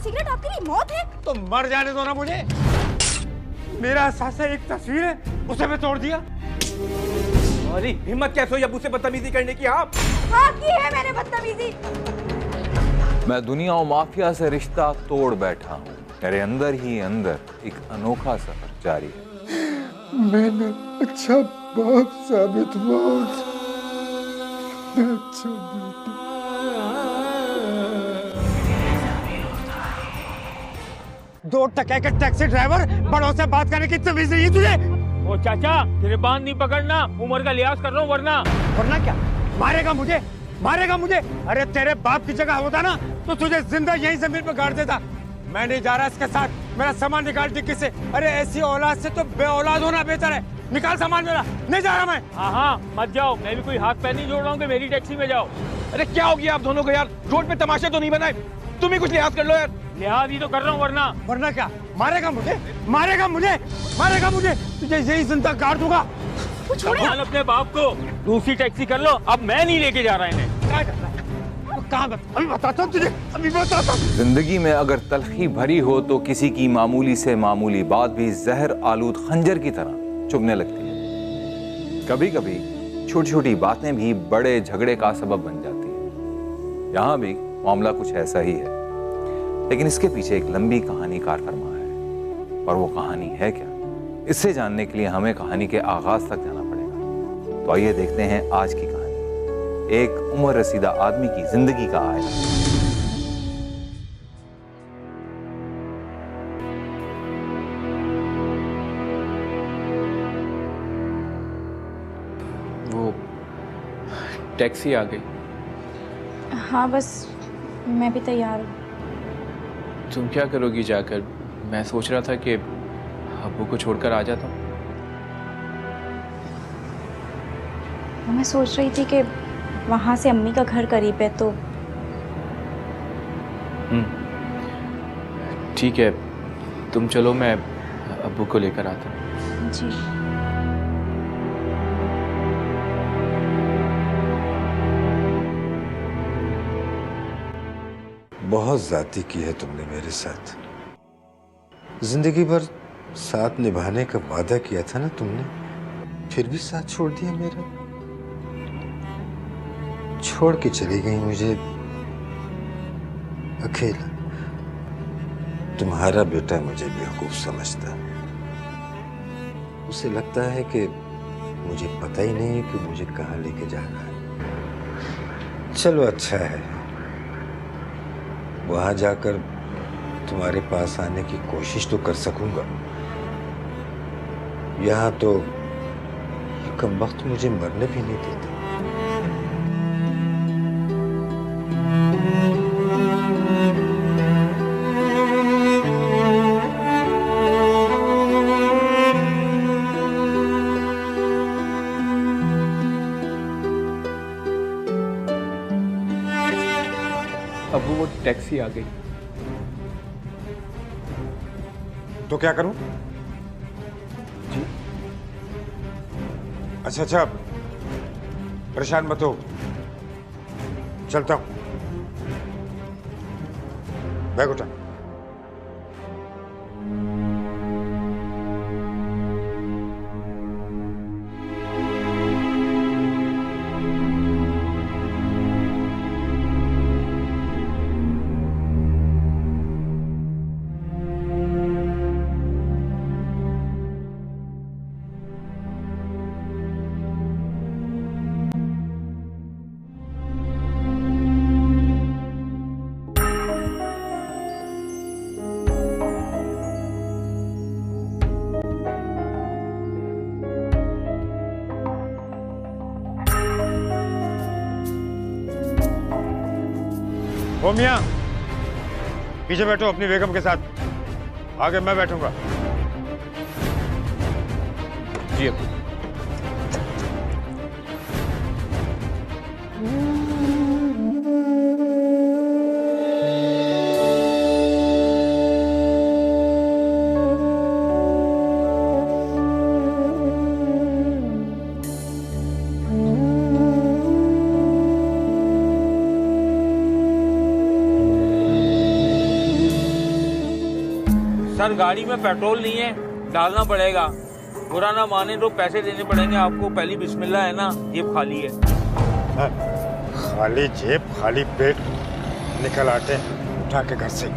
Cigarette आपके लिए मौत है? तो मर जाने दो ना मुझे। मेरा एहसास है, एक तस्वीर है, उसे मैं तोड़ दिया। अरे हिम्मत कैसे हुई अबू से बदतमीजी करने की? आप हाँ की है मैंने बदतमीजी। मैं दुनिया और माफिया से रिश्ता तोड़ बैठा हूँ। मेरे अंदर ही अंदर एक अनोखा सफर जारी है। मैंने अच्छा बाप साबित हुआ, अच्छा बेटा। दो टके के टैक्सी ड्राइवर, बड़ों से बात करने की तमीज नहीं है तुझे? ओ चाचा, तेरे बांध नहीं पकड़ना, उम्र का लिहाज कर रहा हूँ वरना क्या मारेगा मुझे? मारेगा मुझे? अरे तेरे बाप की जगह होता ना तो तुझे जिंदा यही जमीन पर गाड़ देता। मैं नहीं जा रहा इसके साथ, मेरा सामान निकाल डिक्की से। अरे ऐसी औलाद से तो बे औलाद होना बेहतर है। निकाल सामान मेरा, नहीं जा रहा मैं। हाँ मत जाओ, मैं भी कोई हाथ पैर नहीं जोड़ रहा हूँ कि मेरी टैक्सी में जाओ। अरे क्या हो गया आप दोनों को यार? रोड पे तमाशे तो नहीं बनाए, तुम ही कुछ लिहाज कर लो यार। लिहाज ही तो कर रहा हूँ वरना क्या? मारेगा मुझे, मारेगा मुझे, मारेगा मुझे। तुझे यही जिंदा गाड़ दूंगा। अपने बाप को दूसरी टैक्सी कर लो, अब मैं नहीं लेके जा रहा इन्हें। क्या करना है? कहाँ अभी बताता हूँ तुझे, अभी बताता हूँ। जिंदगी में अगर तलखी भरी हो तो किसी की मामूली से मामूली बात भी जहर आलूद खंजर की तरह चुभने लगती है। कभी कभी छोटी छोटी बातें भी बड़े झगड़े का सबब बन जाती है। यहाँ भी मामला कुछ ऐसा ही है, लेकिन इसके पीछे एक लंबी कहानी कार फरमा है। और वो कहानी है क्या, इससे जानने के लिए हमें कहानी के आगाज तक जाना पड़ेगा। तो आइए देखते हैं आज की कहानी, एक उम्र रसीदा आदमी की जिंदगी का आया। वो टैक्सी आ गई। हाँ बस मैं भी तैयार हूँ। तुम क्या करोगी जाकर? मैं सोच रहा था कि अब्बू को छोड़कर आ जाता हूँ। मैं सोच रही थी कि वहाँ से अम्मी का घर करीब है तो। ठीक है, तुम चलो, मैं अब्बू को लेकर आता हूँ। जी। बहुत ज्यादती की है तुमने मेरे साथ। जिंदगी भर साथ निभाने का वादा किया था ना तुमने, फिर भी साथ छोड़ दिया मेरा। छोड़ के चली गई मुझे अकेला। तुम्हारा बेटा मुझे बेवकूफ समझता, उसे लगता है कि मुझे पता ही नहीं है कि मुझे कहाँ लेके जाना है। चलो अच्छा है, वहां जाकर तुम्हारे पास आने की कोशिश तो कर सकूंगा। यहाँ तो ये कमबख्त मुझे मरने भी नहीं देता। अब्बू वो टैक्सी आ गई। तो क्या करूं? जी अच्छा, परेशान मत हो, चलता हूं। बैग उठा। ओ मियां, पीछे बैठो अपनी बेगम के साथ, आगे मैं बैठूंगा। जी अब्बू। सर गाड़ी में पेट्रोल नहीं है, डालना पड़ेगा। बुरा ना माने तो पैसे देने पड़ेंगे आपको। पहली बिस्मिल्लाह है ना, जेब खाली है। खाली जेब खाली पेट निकल आते उठा के घर से।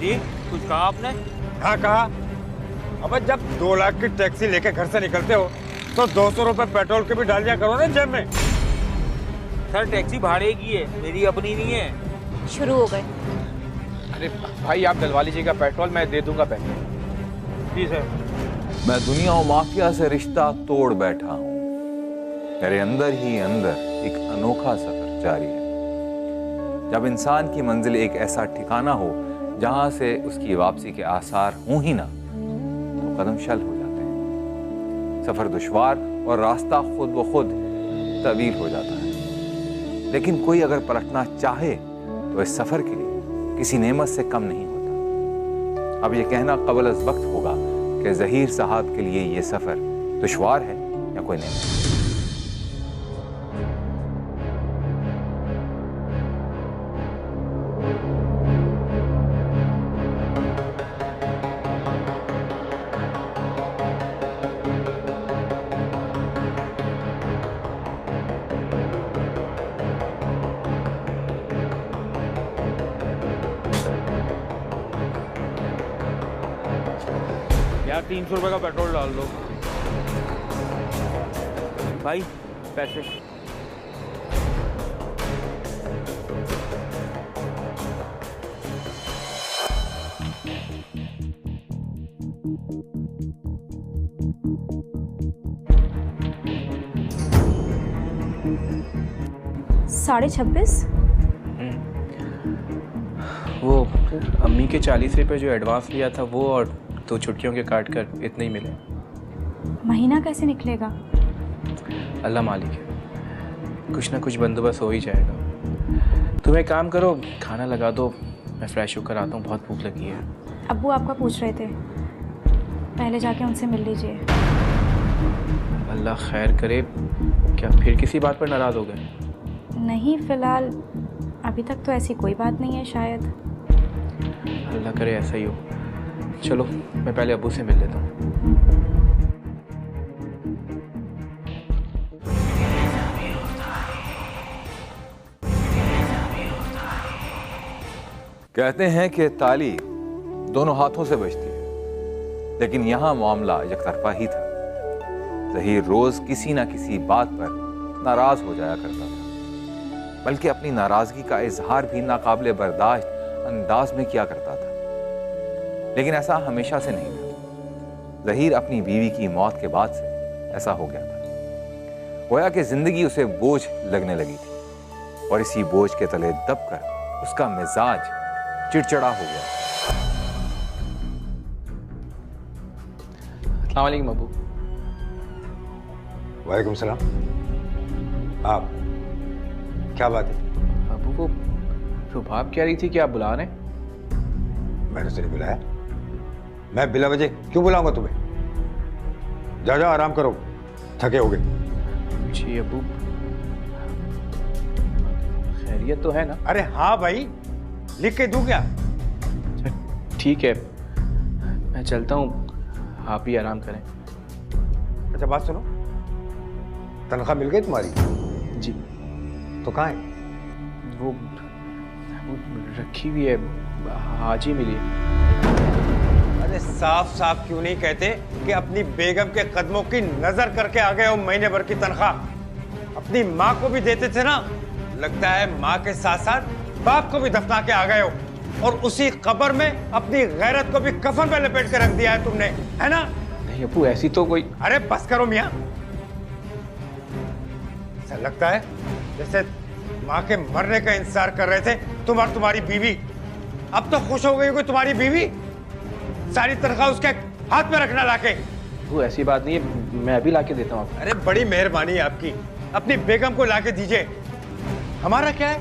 जी कुछ कहा आपने? हाँ कहा। अब जब 2 लाख की टैक्सी लेके घर से निकलते हो तो 200 रुपए पेट्रोल के भी डाल दिया करो ना जेब में। सर टैक्सी भाड़े की है, मेरी अपनी नहीं है। शुरू हो गए। अरे भाई आप डलवा लीजिएगा पेट्रोल, मैं दे दूंगा पैसे। जी सर। मैं दुनिया और माफिया से रिश्ता तोड़ बैठा हूं। मेरे अंदर ही अंदर एक अनोखा सफर जारी है। जब इंसान की मंजिल एक ऐसा ठिकाना हो जहां से उसकी वापसी के आसार हों ही ना, तो कदम शल हो जाते हैं। सफर दुश्वार और रास्ता खुद ब खुद तवील हो जाता है। लेकिन कोई अगर पलटना चाहे तो इस सफर के लिए किसी नेमत से कम नहीं होता। अब यह कहना कबल अज़ वक्त होगा कि ज़हीर साहब के लिए यह सफर दुश्वार है या कोई नेमत। यार 300 रुपए का पेट्रोल डाल दो भाई। पैसे। $26.5। वो अम्मी के 40 रुपये जो एडवांस लिया था वो और 2 छुट्टियों के काट कर इतने ही मिले। महीना कैसे निकलेगा? अल्लाह मालिक है, कुछ ना कुछ बंदोबस्त हो ही जाएगा। तुम एक काम करो, खाना लगा दो, मैं फ्रेश होकर आता हूँ, बहुत भूख लगी है। अब्बू आपका पूछ रहे थे, पहले जाके उनसे मिल लीजिए। अल्लाह खैर करे, क्या फिर किसी बात पर नाराज़ हो गए? नहीं, फ़िलहाल अभी तक तो ऐसी कोई बात नहीं है शायद। अल्लाह करे ऐसा ही हो। चलो मैं पहले अब्बू से मिल लेता हूँ। कहते हैं कि ताली दोनों हाथों से बजती है, लेकिन यहां मामला एकतरफा ही था। ज़हीर रोज किसी ना किसी बात पर नाराज हो जाया करता था, बल्कि अपनी नाराजगी का इजहार भी नाकाबिले बर्दाश्त अंदाज में किया करता था। लेकिन ऐसा हमेशा से नहीं था। ज़हीर अपनी बीवी की मौत के बाद से ऐसा हो गया था। गोया कि जिंदगी उसे बोझ लगने लगी थी और इसी बोझ के तले दबकर उसका मिजाज चिड़चिड़ा हो गया। अस्सलाम वालेकुम अब्बू। वालेकुम सलाम। आप क्या बात है? अब्बू को सुभाब कह रही थी कि आप बुला रहे हैं। मैंने उसे नहीं बुलाया। मैं बिला वजह क्यों बुलाऊंगा तुम्हें? जाओ जाओ आराम करो, थके हो गए। जी अब्बू, खैरियत तो है ना? अरे हाँ भाई, लिख के दूं क्या? ठीक है, मैं चलता हूँ, आप ही आराम करें। अच्छा बात सुनो, तनख्वाह मिल गई तुम्हारी? जी। तो कहाँ है? वो रखी हुई है, आज ही मिली। अरे साफ साफ क्यों नहीं कहते कि अपनी बेगम के कदमों की नजर करके आ गए हो? महीने भर की तनख्वाह अपनी माँ को भी देते थे ना। लगता है माँ के साथ साथ बाप को भी दफना के आ गए हो, और उसी कब्र में अपनी गैरत को भी कफन में लपेट कर रख दिया है तुमने, है ना? नहीं अब्बू, ऐसी तो कोई। अरे बस करो मियां। ऐसा लगता है जैसे माँ के मरने का इंतजार कर रहे थे तुम और तुम्हारी बीवी। अब तो खुश हो गई होगी तुम्हारी बीवी, सारी तनख्वाह उसके हाथ में रखना लाके। वो ऐसी बात नहीं है, मैं अभी लाके देता हूँ आपको। अरे बड़ी मेहरबानी है आपकी, अपनी बेगम को लाके दीजिए। हमारा क्या है,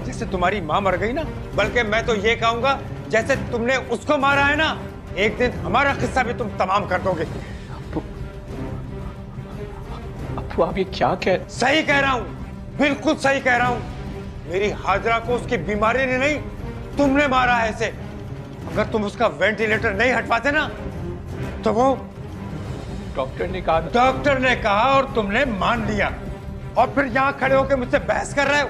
जैसे तुम्हारी माँ मर गई ना, बल्कि मैं तो ये कहूंगा जैसे तुमने उसको मारा है ना, एक दिन हमारा किस्सा भी तुम तमाम कर दोगे। अब्बू आप ये क्या कह? सही कह रहा हूँ, बिल्कुल सही कह रहा हूँ। मेरी हाजरा को उसकी बीमारी ने नहीं, तुमने मारा है इसे। अगर तुम उसका वेंटिलेटर नहीं हटवाते ना तो वो डॉक्टर ने कहा डॉक्टर ने कहा और तुमने मान लिया और फिर यहां खड़े होकर मुझसे बहस कर रहे हो।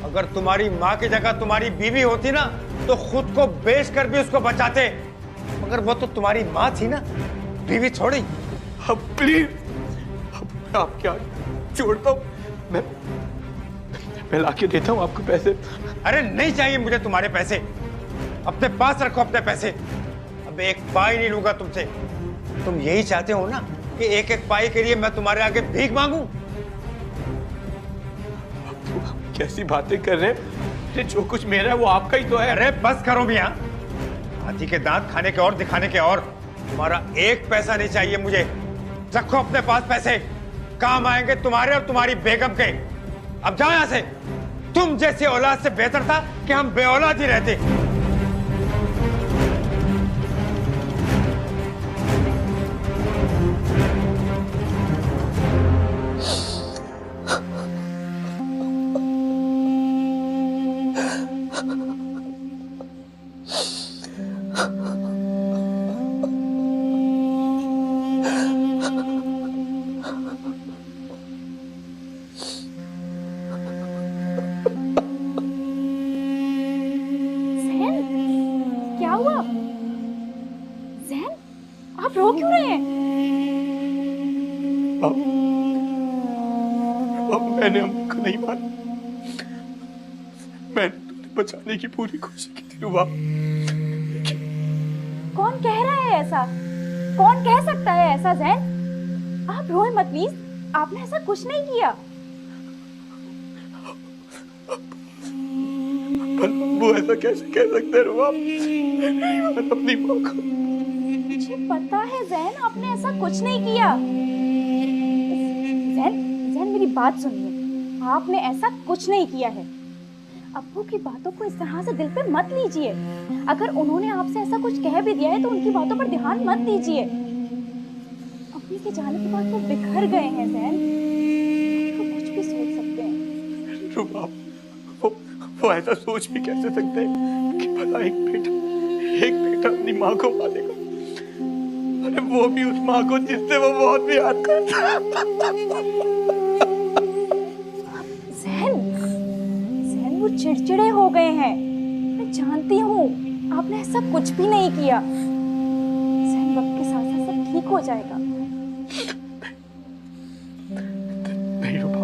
अगर तुम्हारी माँ की जगह तुम्हारी बीवी होती ना तो खुद को बेच कर भी उसको बचाते, मगर वो तो तुम्हारी माँ थी ना, बीवी छोड़ी। अब प्लीज आप क्या छोड़ता हूँ, मैं लाके देता हूँ आपको पैसे। अरे नहीं चाहिए मुझे तुम्हारे पैसे, अपने पास रखो अपने पैसे। अब एक पाई नहीं लूंगा तुमसे। तुम यही चाहते हो ना कि एक एक पाई के लिए मैं तुम्हारे आगे भीख मांगू? कैसी बातें कर रहे हैं? जो कुछ मेरा है वो आपका ही तो है। अरे बस करो मियां, हाथी के दांत खाने के और दिखाने के और। तुम्हारा एक पैसा नहीं चाहिए मुझे। रखो अपने पास पैसे, काम आएंगे तुम्हारे और तुम्हारी बेगम के। अब जाओ यहां से। तुम जैसी औलाद से बेहतर था कि हम बेऔलाद ही रहते। क्या हुआ? ज़ैन, आप रो क्यों रहे हैं? अब मैंने हमको नहीं माना। मैंने तुम्हें बचाने की पूरी कोशिश की थी रुबा। कौन कह रहा है ऐसा? कौन कह सकता है ऐसा ज़ैन? आप रोए मत प्लीज, आपने ऐसा कुछ नहीं किया। पर वो ऐसा कैसे कह सकते हैं रुबा? अपनी माँ को। मुझे पता है ज़ैन, आपने ऐसा कुछ नहीं किया। ज़ैन मेरी बात सुनिए, आपने ऐसा कुछ नहीं किया है। अब्बू की बातों को इस तरह से दिल पे मत लीजिए। अगर उन्होंने आपसे ऐसा कुछ कह भी दिया है तो उनकी बातों पर ध्यान मत दीजिए। अम्मी के जाने के बाद वो बिखर गए हैं ज़ैन, तो कुछ भी सोच सकते हैं। रुबा, वो ऐसा सोच भी कैसे सकते हैं कि भला एक बेटा अपनी माँ को मारेगा? अरे वो भी उस माँ को जिससे वो बहुत प्यार करता है। ज़ैन वो चिड़चिड़े हो गए हैं, मैं जानती हूँ। आपने ऐसा कुछ भी नहीं किया। ज़ैन वक्त के साथ साथ सब ठीक हो जाएगा। नहीं रुबा,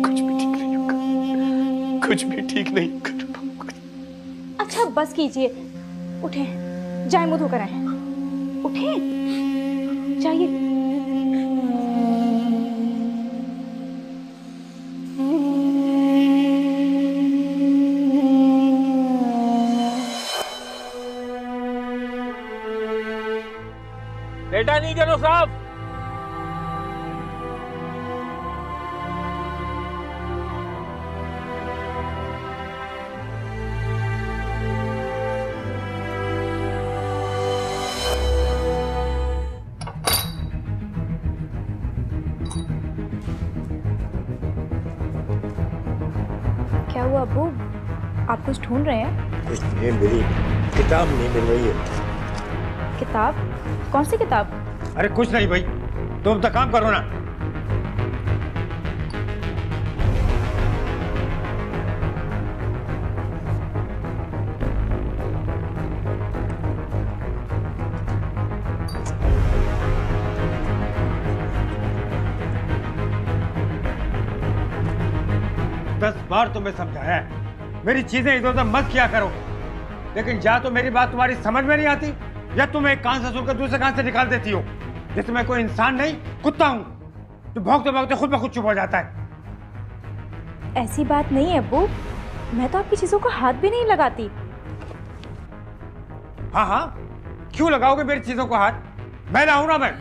कुछ भी ठीक नहीं होगा, कुछ भी ठीक नहीं होगा रुबा। अच्छा बस कीजिए, उठे, जाए मुंह धोकर आए। उठे, जाइए। बेटा नहीं करो साहब। क्या हुआ अब्बू, आप कुछ ढूंढ रहे हैं? कुछ नहीं, मेरी किताब नहीं मिल रही है। किताब? कौन सी किताब? अरे कुछ नहीं भाई, तुम तो काम करो ना। दस बार तुम्हें समझाया है मेरी चीजें इधर उधर मत किया करो, लेकिन या तो मेरी बात तुम्हारी समझ में नहीं आती या तुम एक कान से सुनकर दूसरे कान से निकाल देती हो। जैसे मैं कोई इंसान नहीं, कुत्ता हूं जो भौंकते भौंकते खुद ब खुद चुप हो जाता है। ऐसी बात नहीं है अब्बू, मैं तो आपकी चीजों को हाथ भी नहीं लगाती। हाँ हाँ, क्यों लगाओगे मेरी चीजों को हाथ? मैं ना हूं ना, मैं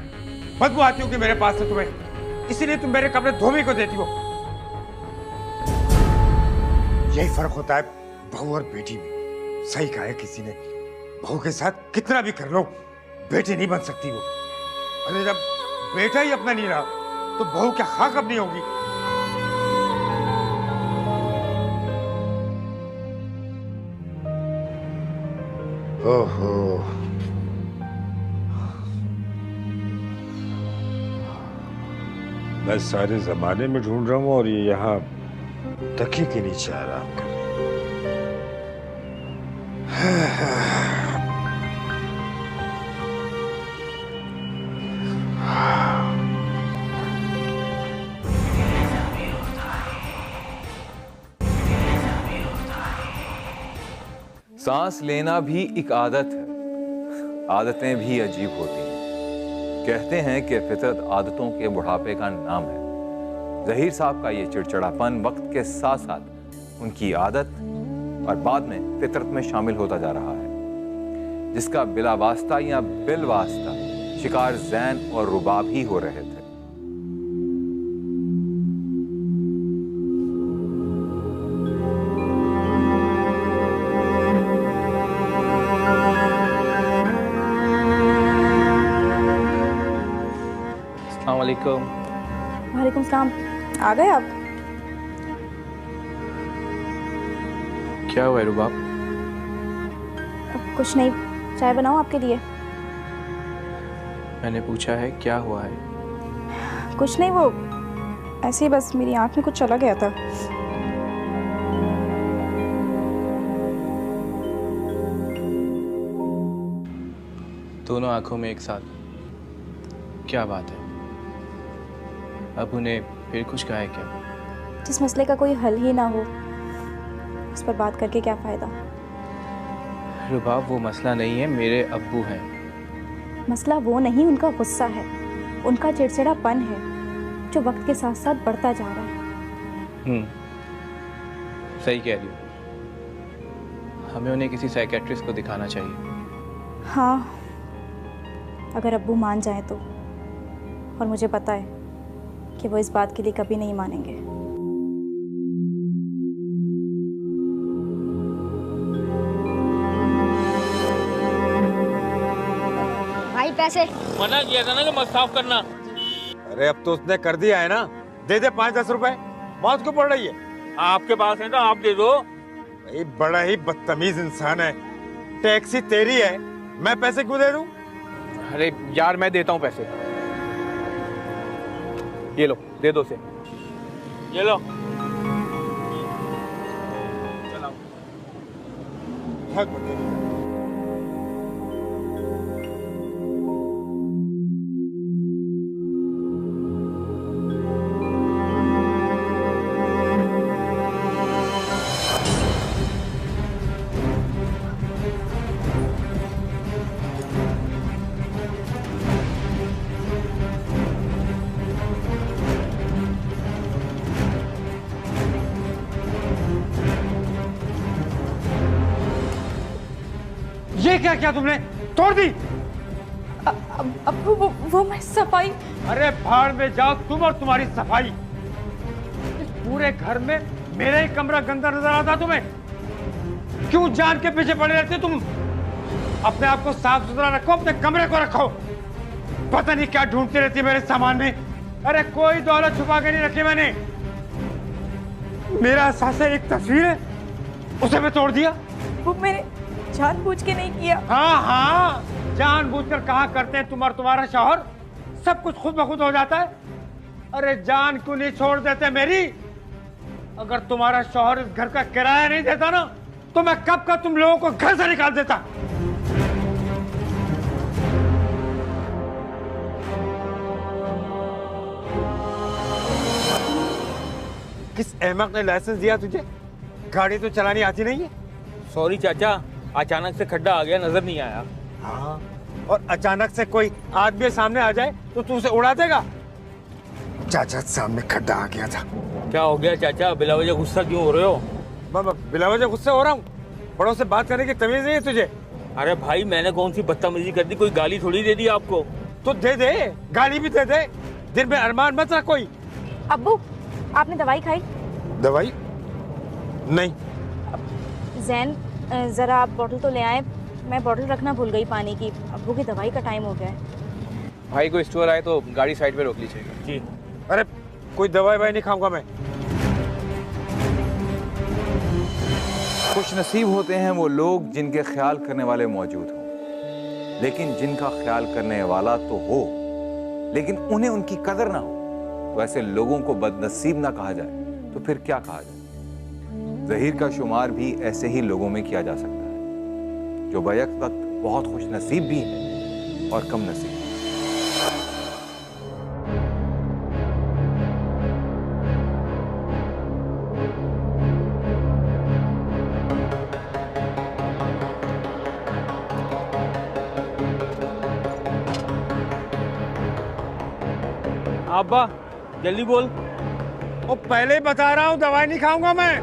बदबू आती हूँ कि मेरे पास से तुम्हें, इसीलिए तुम मेरे कपड़े धोबी को देती हो। यही फर्क होता है बहू और बेटी में। सही कहा है किसी ने, बहू के साथ कितना भी कर लो बेटी नहीं बन सकती वो। अरे जब बेटा ही अपना नहीं रहा तो बहू क्या खाक अपनी होगी? ओहो, मैं सारे जमाने में ढूंढ रहा हूँ और ये यहाँ तकिए के नीचे आराम कर सांस लेना भी एक आदत है। आदतें भी अजीब होती हैं। कहते हैं कि फितरत आदतों के बुढ़ापे का नाम है। जहीर साहब का ये चिड़चिड़ापन वक्त के साथ साथ उनकी आदत और बाद में फितरत में शामिल होता जा रहा है, जिसका बिला वास्ता या बिल वास्ता शिकार जैन और रुबाब ही हो रहे थे। अस्सलामुअलैकुम। वालेकुम सलाम। आ गए आप? क्या हुआ है रुबाब? अब कुछ नहीं, चाय बनाऊं आपके लिए? मैंने पूछा है क्या हुआ है? कुछ नहीं, वो ऐसे ही बस मेरी आंख में कुछ चला गया था। दोनों आंखों में एक साथ, क्या बात है? अब उन्हें फिर कुछ कहा है क्या? जिस मसले का कोई हल ही ना हो, उस पर बात करके क्या फायदा? रुबाब, वो मसला नहीं है, मेरे अब्बू हैं। मसला वो नहीं, उनका गुस्सा है, उनका चिड़चिड़ापन है, जो वक्त के साथ साथ बढ़ता जा रहा है। सही कह रही हो। हमें उन्हें किसी साइकेट्रिस्ट को दिखाना चाहिए। हाँ, अगर अब्बू मान जाए तो। और मुझे पता है कि वो इस बात के लिए कभी नहीं मानेंगे। भाई पैसे। मना किया था ना कि मत साफ करना। अरे अब तो उसने कर दिया है ना, दे दे 5-10 रुपए। मौत क्यों पड़ रही है? आपके पास है तो आप दे दो। भाई बड़ा ही बदतमीज इंसान है। टैक्सी तेरी है, मैं पैसे क्यों दे दूं? अरे यार, मैं देता हूँ पैसे। ये लो, दे दो उसे। ये लो। बहुत बदतमीज है। ये क्या किया तुमने? तोड़ दी? अब वो मैं सफाई। अरे भाड़ में जाओ तुम और तुम्हारी सफाई। इस पूरे घर में मेरा ही कमरा गंदा नजर आता तुम्हें? क्यों जान के पीछे पड़े रहते तुम? अपने आप को साफ सुथरा रखो, अपने कमरे को रखो। पता नहीं क्या ढूंढती रहती है मेरे सामान में। अरे कोई दौलत छुपा के नहीं रखी मैंने। मेरा सासे एक तस्वीर है, उसे मैं तोड़ दिया। वो मैंने जानबूझ के नहीं किया। हाँ हाँ, जानबूझकर कहा करते हैं तुम और तुम्हारा शौहर। सब कुछ खुद ब खुद हो जाता है। अरे जान क्यों नहीं छोड़ देते मेरी? अगर तुम्हारा शौहर इस घर का किराया नहीं देता ना, तो मैं कब का तुम लोगों को घर से निकाल देता। किस अहमक ने लाइसेंस दिया तुझे? गाड़ी तो चलानी आती नहीं है। सॉरी चाचा, अचानक से खड्डा आ गया, नजर नहीं आया। हाँ, और अचानक से कोई आदमी सामने आ जाए तो तू उसे उड़ा देगा। चाचा सामने खड्डा आ गया था। क्या हो गया चाचा, बिला वजह गुस्सा क्यों हो रहे हो? मैं बिला वजह गुस्से हो रहा हूँ? बड़ों से बात करने की तमीज नहीं है तुझे? अरे भाई, मैंने कौन सी बदतमीजी कर दी? कोई गाली थोड़ी दे दी आपको। तो दे दे, गाली भी दे दे। दिल में अरमान मत रख कोई। अब्बू, आपने दवाई खाई? दवाई नहीं। जैन, जरा आप बोतल तो ले आए। मैं बोतल रखना भूल गई पानी की। अब्बू की दवाई का टाइम हो गया है। भाई को स्टोर आए तो गाड़ी साइड पे रोक लीजिएगा। जी। अरे कोई दवाई नहीं खाऊंगा मैं। खुशनसीब होते हैं वो लोग जिनके ख्याल करने वाले मौजूद हों, लेकिन जिनका ख्याल करने वाला तो हो लेकिन उन्हें उनकी कदर ना हो, तो ऐसे लोगों को बदनसीब ना कहा जाए तो फिर क्या कहा जाए। ज़हीर का शुमार भी ऐसे ही लोगों में किया जा सकता है जो बैक वक्त बहुत खुशनसीब भी है और कम नसीब। अब्बा जल्दी बोल। वो पहले ही बता रहा हूँ, दवाई नहीं खाऊंगा मैं।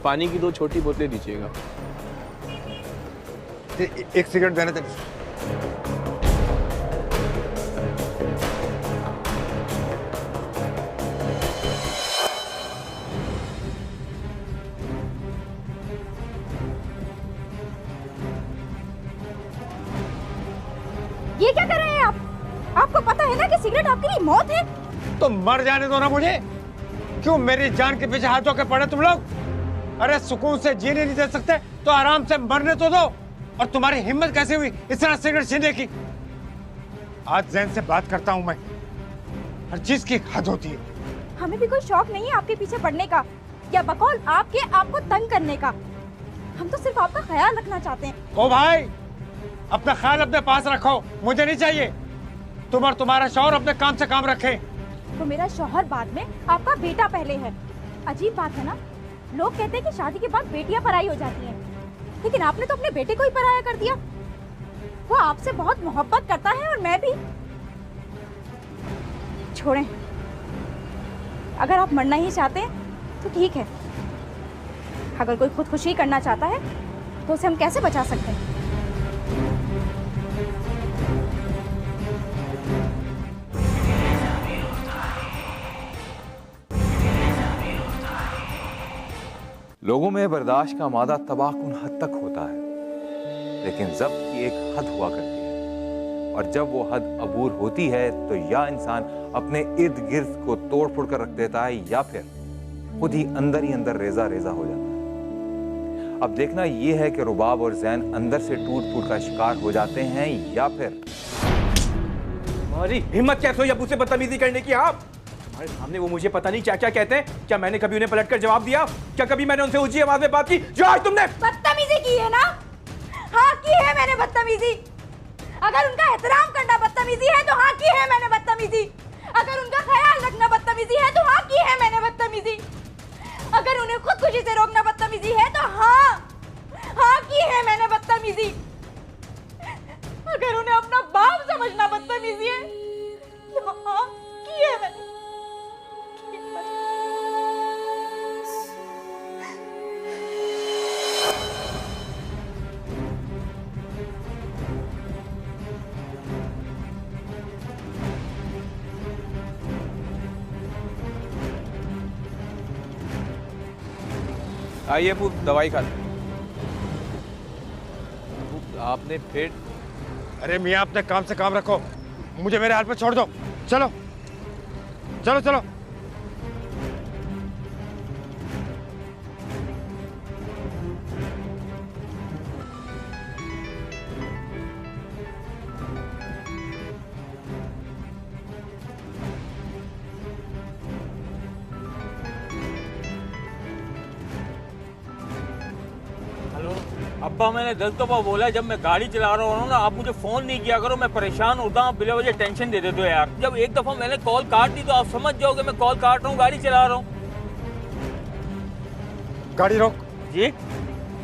पानी की 2 छोटी बोतलें दीजिएगा। एक सिगरेट देना तेरे। ये क्या कर रहे हैं आप? आपको पता है ना कि सिगरेट आपके लिए मौत है। तो मर जाने दो ना मुझे। क्यों मेरी जान के पीछे हाथों के पड़े तुम लोग? अरे सुकून से जीने नहीं दे सकते तो आराम से मरने तो दो। और तुम्हारी हिम्मत कैसे हुई इस तरह सिगरेट छीनने की? आज जैन से बात करता हूं मैं। हर चीज की हद होती है। हमें भी कोई शौक नहीं है आपके पीछे पड़ने का या बकौल आपको तंग करने का। हम तो सिर्फ आपका ख्याल रखना चाहते हैं। ओ भाई, अपना ख्याल अपने पास रखो, मुझे नहीं चाहिए। तुम और तुम्हारा शौहर अपने काम से काम रखे। तो मेरा शौहर बाद में, आपका बेटा पहले है। अजीब बात है ना, लोग कहते हैं कि शादी के बाद बेटियां पराई हो जाती हैं, लेकिन आपने तो अपने बेटे को ही पराया कर दिया। वो आपसे बहुत मोहब्बत करता है और मैं भी। छोड़ें, अगर आप मरना ही चाहते हैं तो ठीक है। अगर कोई खुदकुशी करना चाहता है तो उसे हम कैसे बचा सकते हैं? लोगों में बर्दाश्त का मादा तबाकुन हद तक होता है, लेकिन ज़ब्त की एक हद हुआ करती है, और जब वो हद अबूर होती है तो या इंसान अपने इर्द गिर्द को तोड़ फोड़ कर रख देता है या फिर खुद ही अंदर रेजा रेजा हो जाता है। अब देखना ये है कि रुबाब और जैन अंदर से टूट फूट का शिकार हो जाते हैं या फिर। हमारी हिम्मत कैसे हुई अबू से बदतमीजी करने की? आप हमारे सामने वो मुझे पता नहीं क्या क्या कहते हैं। क्या मैंने कभी उन्हें पलटकर जवाब दिया? क्या कभी मैंने उनसे ऊंची आवाज में बात की जो आज तुमने? बदतमीजी की है ना? हाँ की है मैंने बदतमीजी। अगर उनका एहतराम करना बदतमीजी है तो हाँ की है मैंने बदतमीजी। अगर उनका ख्याल रखना बदतमीजी है तो हाँ की है मैंने बदतमीजी। अगर उन्हें खुदकुशी से रोकना बदतमीजी है तो हाँ की है मैंने बदतमीजी। अगर उन्हें अपना बाप समझना बदतमीजी है तो हाँ की है मैंने। आइए अबू, दवाई खा लें। आपने फिर? अरे मियाँ, अपने काम से काम रखो, मुझे मेरे हाल पे छोड़ दो। चलो चलो चलो। अब्बा मैंने 10 दफा बोला है, जब मैं गाड़ी चला रहा हूँ ना आप मुझे फोन नहीं किया करो, मैं परेशान होता हूँ, बिला वजह टेंशन दे देते हो यार। जब एक दफा मैंने कॉल काट दी तो आप समझ जाओगे मैं कॉल काट रहा हूँ, गाड़ी चला रहा हूँ। गाड़ी रोक। जी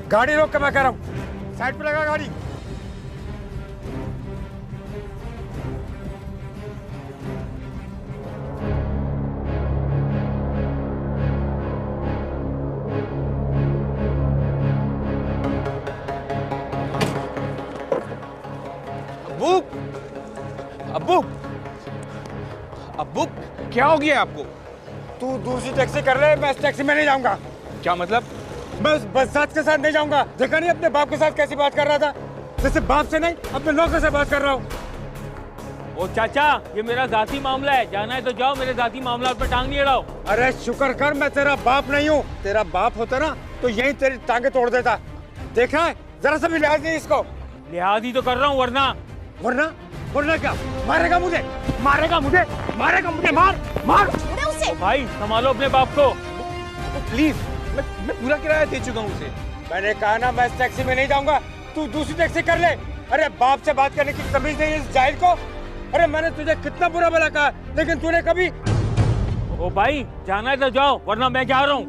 गाड़ी रोक के मैं कह रहा हूँ, साइड पे लगा गाड़ी। अब्बू, अब्बू क्या हो गया आपको? तू दूसरी टैक्सी कर ले, मैं इस टैक्सी में नहीं जाऊंगा। क्या मतलब? मैं उस बसात के साथ नहीं जाऊंगा। देखा नहीं अपने बाप के साथ कैसी बात कर रहा था? जैसे बाप से नहीं अपने नौकर से बात कर रहा हूँ। ओ चाचा, ये मेरा जाती मामला है, जाना है तो जाओ, मेरे जाती मामला पर टांग नहीं अड़ाओ। अरे शुक्र कर मैं तेरा बाप नहीं हूँ। तेरा बाप होता ना तो यही तेरी टांगे तोड़ देता। देखा है, जरा सा भी लिहाज नहीं इसको। लिहाज ही तो कर रहा हूँ, वरना वरना क्या? मारेगा मुझे, मारेगा मुझे, मारेगा मुझे, मार मार। भाई संभालो अपने बाप को। प्लीज, मैं पूरा किराया दे चुका हूँ उसे। मैंने कहा ना मैं इस टैक्सी में नहीं जाऊंगा, तू दूसरी टैक्सी कर ले। अरे बाप से बात करने की तमीज नहीं है इस जाहिल को। अरे मैंने तुझे कितना बुरा भला कहा, लेकिन तूने कभी। ओ भाई, जाना है तो जाओ, वरना मैं जा रहा हूँ।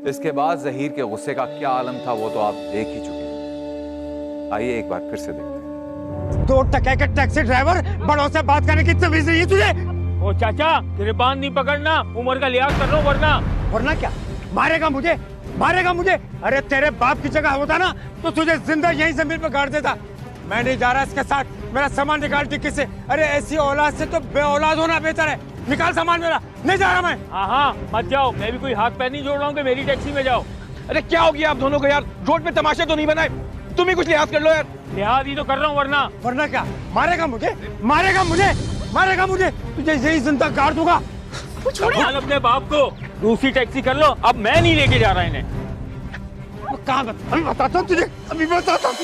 इसके बाद जहीर के गुस्से का क्या आलम था वो तो आप देख ही चुके हैं। आइए एक बार फिर से देखते हैं। दो टके के टैक्सी ड्राइवर, बड़ों से बात करने की तमीज नहीं है तुझे। ओ चाचा, तेरे बांध नहीं पकड़ना, उम्र का लिहाज कर रहा हूँ, वरना क्या? मारेगा मुझे, मारेगा मुझे। अरे तेरे बाप की जगह होता ना तो तुझे जिंदा यहीं जमीन पर गाड़ देता। मैं नहीं जा रहा इसके साथ, मेरा सामान निकाल डिक्की से। अरे ऐसी औलाद से तो बे औलाद होना बेहतर है। निकाल सामान मेरा, नहीं जा रहा मैं। हाँ, मत जाओ, मैं भी कोई हाथ पैर नहीं जोड़ रहा हूँ कि मेरी टैक्सी में जाओ। अरे क्या हो गया आप दोनों को यार? रोड पे तमाशा तो नहीं बनाए, तुम ही कुछ लिहाज कर लो यार। लिहाज ही तो कर रहा हूँ, वरना क्या? मारेगा मुझे, मारेगा मुझे, मारेगा मुझे। तुझे यही जिंदा गाड़ दूंगा। संभाल अपने बाप को, दूसरी टैक्सी कर लो, अब मैं नहीं लेके जा रहा इन्हें। कहाँ अभी बताता हूँ तुझे, अभी बताता हूँ।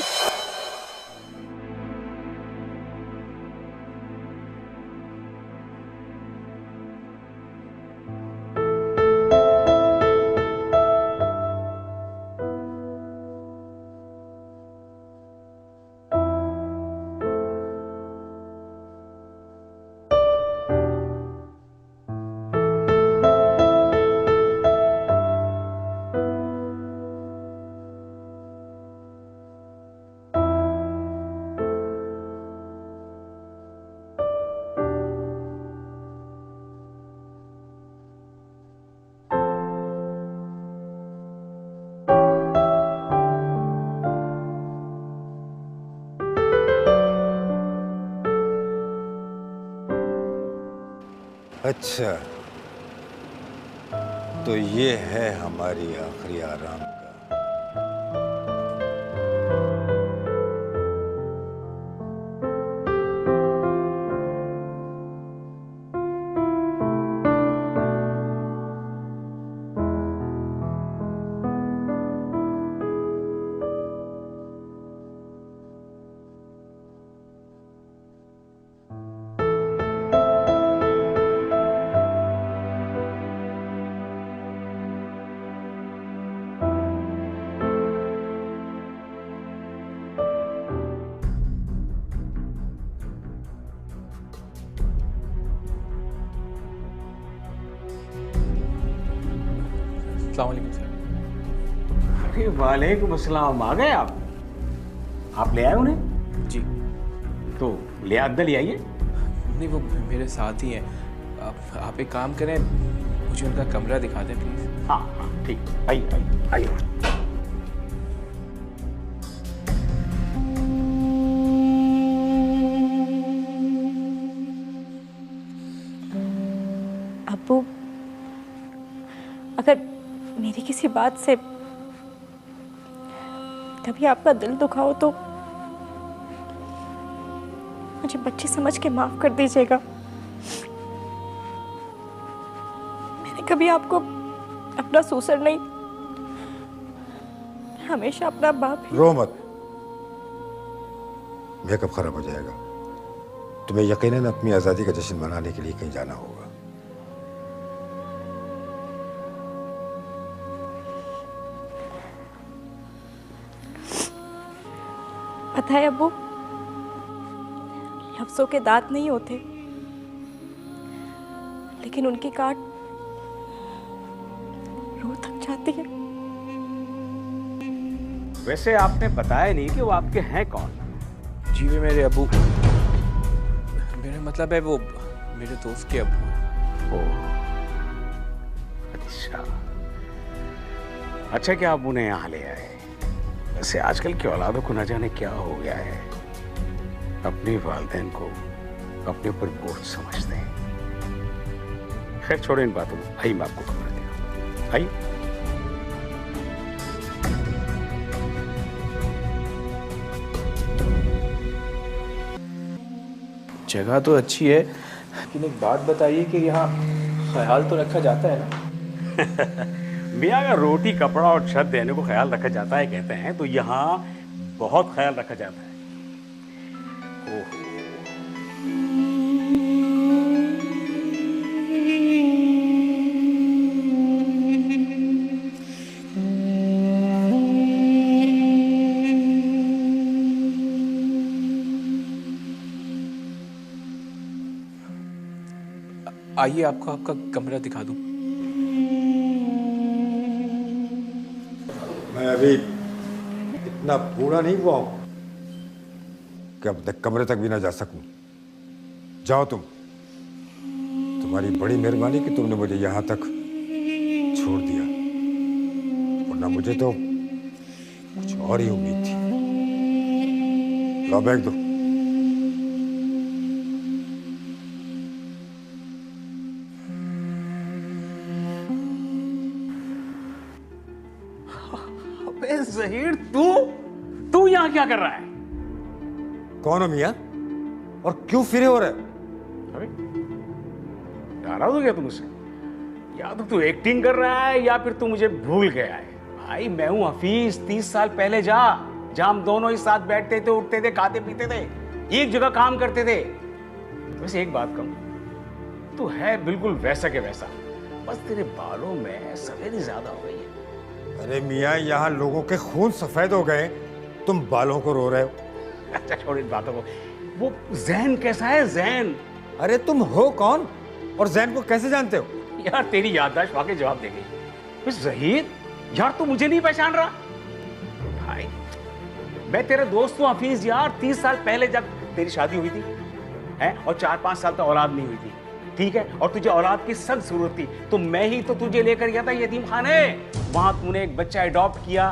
अच्छा, तो ये है हमारी आखिरी आराम का। अस्सलाम वालेकुम सर। अरे वालेकुम अस्सलाम, आ गए आप ले आए उन्हें? जी। तो ले अद्दल ले आइए। नहीं, वो मेरे साथ ही हैं। आप एक काम करें, मुझे उनका कमरा दिखा दें प्लीज। हाँ हाँ ठीक, आइए आइए आइए। अब्बू, अगर मेरी किसी बात से कभी आपका दिल दुखा हो तो मुझे बच्ची समझ के माफ कर दीजिएगा। मैंने कभी आपको अपना सूसर नहीं, हमेशा अपना बाप ही। रो मत, मेकअप खराब हो जाएगा। तुम्हें यकीनन अपनी आजादी का जश्न मनाने के लिए कहीं जाना होगा। पता है अब्बू, लफ्जों के दांत नहीं होते, लेकिन उनकी काट रूह तक जाती है। वैसे आपने बताया नहीं कि वो आपके हैं कौन? जी, वे मेरे अबू, मेरा मतलब है वो मेरे दोस्त के अबू हैं। ओह, अच्छा क्या आप उन्हें यहाँ ले आए? वैसे आजकल की औलादों को न जाने क्या हो गया है, अपने वालिदैन को अपने ऊपर बोझ समझते हैं। खैर छोड़ो इन बातों को, आइए मैं आपको कमरा दिखाऊं। आइए। जगह तो अच्छी है, लेकिन एक बात बताइए कि यहाँ ख्याल तो रखा जाता है ना? मियाँ अगर रोटी कपड़ा और छत देने को ख्याल रखा जाता है कहते हैं, तो यहाँ बहुत ख्याल रखा जाता है। ओहो। आइए आपको आपका कमरा दिखा दूं। मैं अभी इतना बूढ़ा नहीं हुआ हूं कि अब तक कमरे तक भी ना जा सकूं। जाओ तुम। तुम्हारी बड़ी मेहरबानी कि तुमने मुझे यहां तक छोड़ दिया, वरना मुझे तो कुछ और ही उम्मीद थी। लो बैग दो। अबे ज़हीर, तू यहाँ क्या कर रहा है? कौन हो मियां और क्यों फिरे हो रहे? अबे नाराज हो गया तुम मुझसे? या तो तू एक्टिंग कर रहा है या फिर तू मुझे भूल गया है। भाई मैं हूं हफीज, 30 साल पहले जहां हम दोनों ही साथ बैठते थे, उठते थे, खाते पीते थे, एक जगह काम करते थे। वैसे एक बात कहूं, तू है बिल्कुल वैसा के वैसा, बस तेरे बालों में सफेदी ज्यादा हो गई है। अरे मियां, यहाँ लोगों के खून सफेद हो गए, तुम बालों को रो रहे हो। अच्छा छोड़ इन बातों को। वो जैन कैसा है? जैन? अरे तुम हो कौन और जैन को कैसे जानते हो? यार तेरी याददाश्त वाकई जवाब दे गई। ज़हीर, यार तू मुझे नहीं पहचान रहा? भाई मैं तेरा दोस्त हूं हफीज यार। 30 साल पहले जब तेरी शादी हुई थी है और 4-5 साल तक औलाद नहीं हुई थी, ठीक है, और तुझे औलाद की सख्त जरूरत थी, तो मैं ही तो तुझे लेकर गया था यतीम खाने। वहां तूने एक बच्चा अडॉप्ट किया,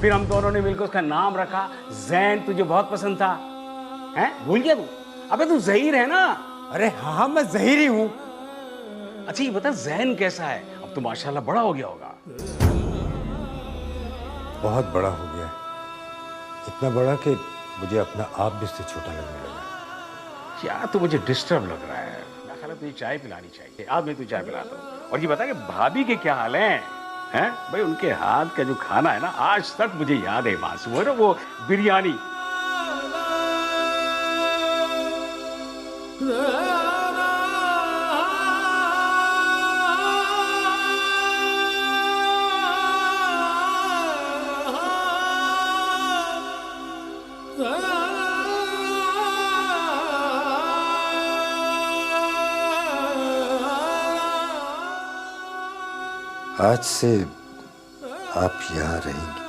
फिर हम दोनों ने मिलकर उसका नाम रखा जैन। तुझे बहुत पसंद था, हैं? भूल गया तू? अबे तू ज़हीर है ना? अरे हाँ, मैं ज़हीर ही हूं। अच्छा ये बता, जैन कैसा है? अब तो माशाल्लाह बड़ा हो गया होगा। बहुत बड़ा हो गया, इतना बड़ा कि मुझे अपना आप भी इससे छोटा लगने लगा। यार तू मुझे डिस्टर्ब लग रहा है। मैं ख्याल तुझे चाय पिलानी चाहिए। आज मैं तुझे चाय पिलाता हूँ। और ये बता कि भाभी के क्या हाल हैं? हैं भाई, उनके हाथ का जो खाना है ना, आज तक मुझे याद है। मासूम है ना वो बिरयानी। आज से आप यहाँ रहेंगी।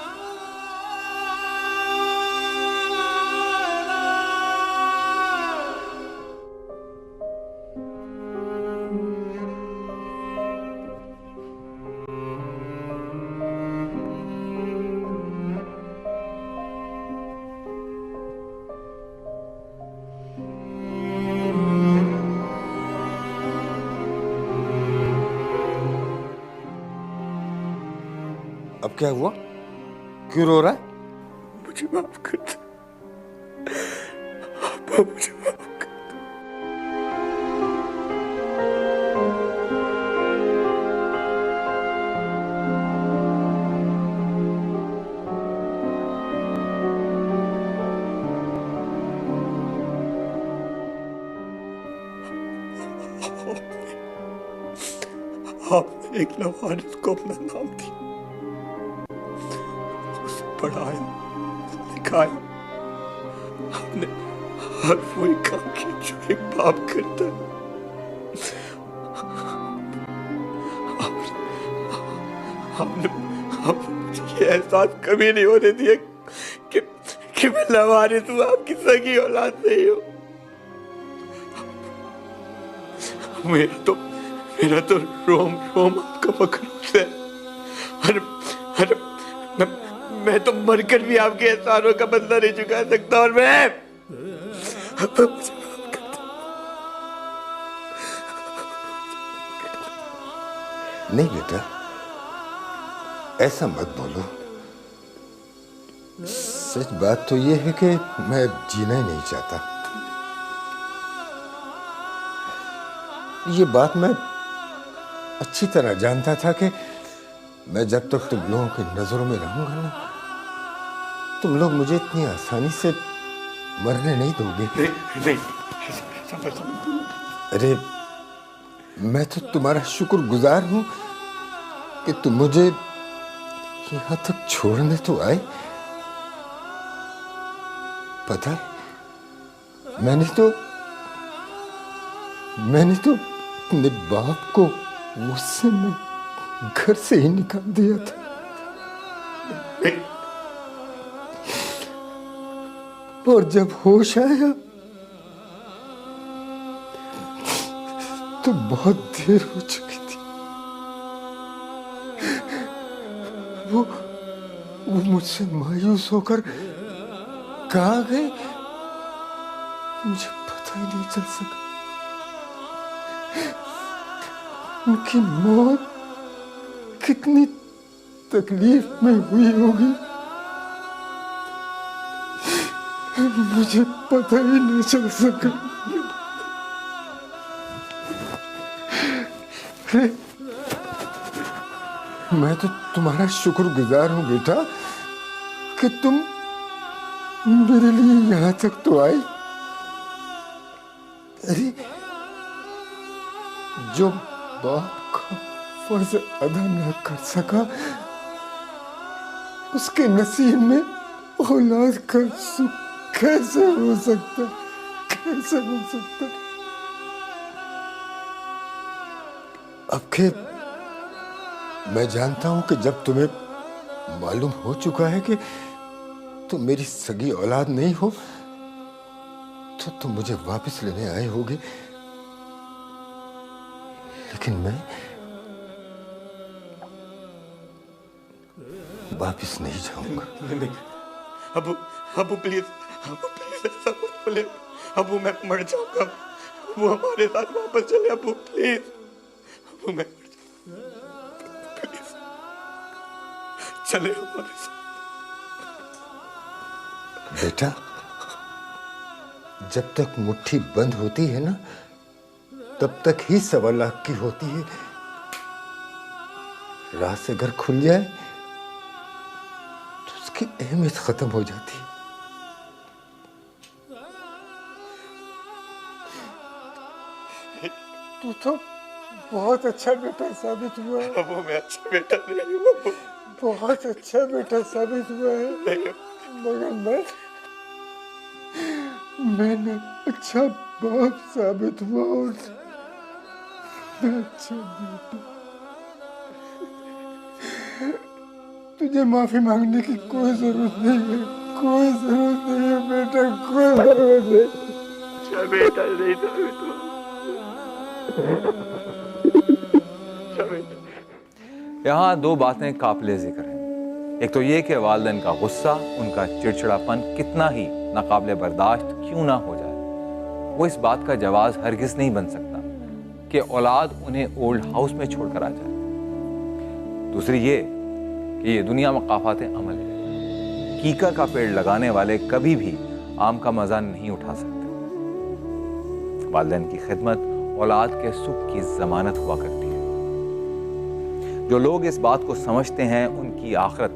अब क्या हुआ? क्यों रो रहा है? मुझे माफ कर दे अब्बा, मुझे माफ कर दे। आपने एक लवारिस को अपना नाम दिया, पढ़ाया, लिखाया। हमने हर वही काम किया जो एक बाप करता है। हमने मुझे ये एहसास कभी नहीं होने दिया कि मैं लवारिस हूँ, आपकी सगी औलाद नहीं हूँ। मेरा तो रोम रोम आपका मखलूक है। अरे मैं तो मरकर भी आपके एहसानों का बदला नहीं चुका सकता। और मैं नहीं बेटा, ऐसा मत बोलो। सच बात तो यह है कि मैं जीना ही नहीं चाहता। ये बात मैं अच्छी तरह जानता था कि मैं जब तक तुम लोगों की नजरों में रहूंगा ना, तुम लोग मुझे इतनी आसानी से मरने नहीं दोगे। नहीं, अरे मैं तो तुम्हारा शुक्रगुजार हूं कि तुम मुझे यहां तक छोड़ने तो आए। पता है, मैंने तो अपने बाप को गुस्से में घर से ही निकाल दिया था। और जब होश आया तो बहुत देर हो चुकी थी। वो मुझसे मायूस होकर कहाँ गए मुझे पता ही नहीं चल सका। उनकी मौत कितनी तकलीफ में हुई होगी मुझे पता ही नहीं चल सका। मैं तो तुम्हारा शुक्रगुजार हूं बेटा कि तुम मेरे लिए यहां तक तो आए। अरे जो बाप का फर्ज अदा न कर सका उसके नसीब में औलाद का सुख कैसे हो सकता, कैसे हो सकता। अब के मैं जानता हूं कि जब तुम्हें मालूम हो चुका है कि तुम मेरी सगी औलाद नहीं हो तो तुम मुझे वापस लेने आए होगे, लेकिन मैं वापस नहीं जाऊंगा। नहीं, अबू प्लीज, ऐसा मत बोले। अबू मैं मर जाऊंगा, वो हमारे साथ वापस चले। अबू प्लीज, अबू मैं मर जाऊंगा, प्लीज चले हमारे साथ। बेटा, जब तक मुट्ठी बंद होती है ना तब तक ही 1.25 लाख की होती है। रात से घर खुल जाए तो उसकी अहमियत खत्म हो जाती है। तू तो बहुत अच्छा बेटा साबित हुआ है। अबू मैं अच्छा बेटा नहीं हूँ। बहुत अच्छा बेटा साबित हुआ है, मगर मैंने अच्छा बाप साबित हुआ और मैं अच्छा बेटा। तुझे माफी मांगने की कोई जरूरत नहीं है, कोई जरूरत नहीं है बेटा, कोई जरूरत नहीं। अच्छा बेटा नहीं साबित हुआ। यहाँ 2 बातें काबिले जिक्र हैं। एक तो ये कि वालिदैन का गुस्सा, उनका चिड़चिड़ापन कितना ही नाकाबिले बर्दाश्त क्यों ना हो जाए, वो इस बात का जवाब हरगिज नहीं बन सकता कि औलाद उन्हें ओल्ड हाउस में छोड़कर आ जाए। दूसरी ये कि ये दुनिया में काफात अमल है। कीकर का पेड़ लगाने वाले कभी भी आम का मजा नहीं उठा सकते। वालिदैन की खिदमत औलाद के सुख की जमानत हुआ करती है। जो लोग इस बात को समझते हैं उनकी आखिरत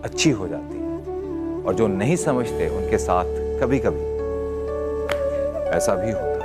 अच्छी हो जाती है, और जो नहीं समझते उनके साथ कभी कभी ऐसा भी होता है।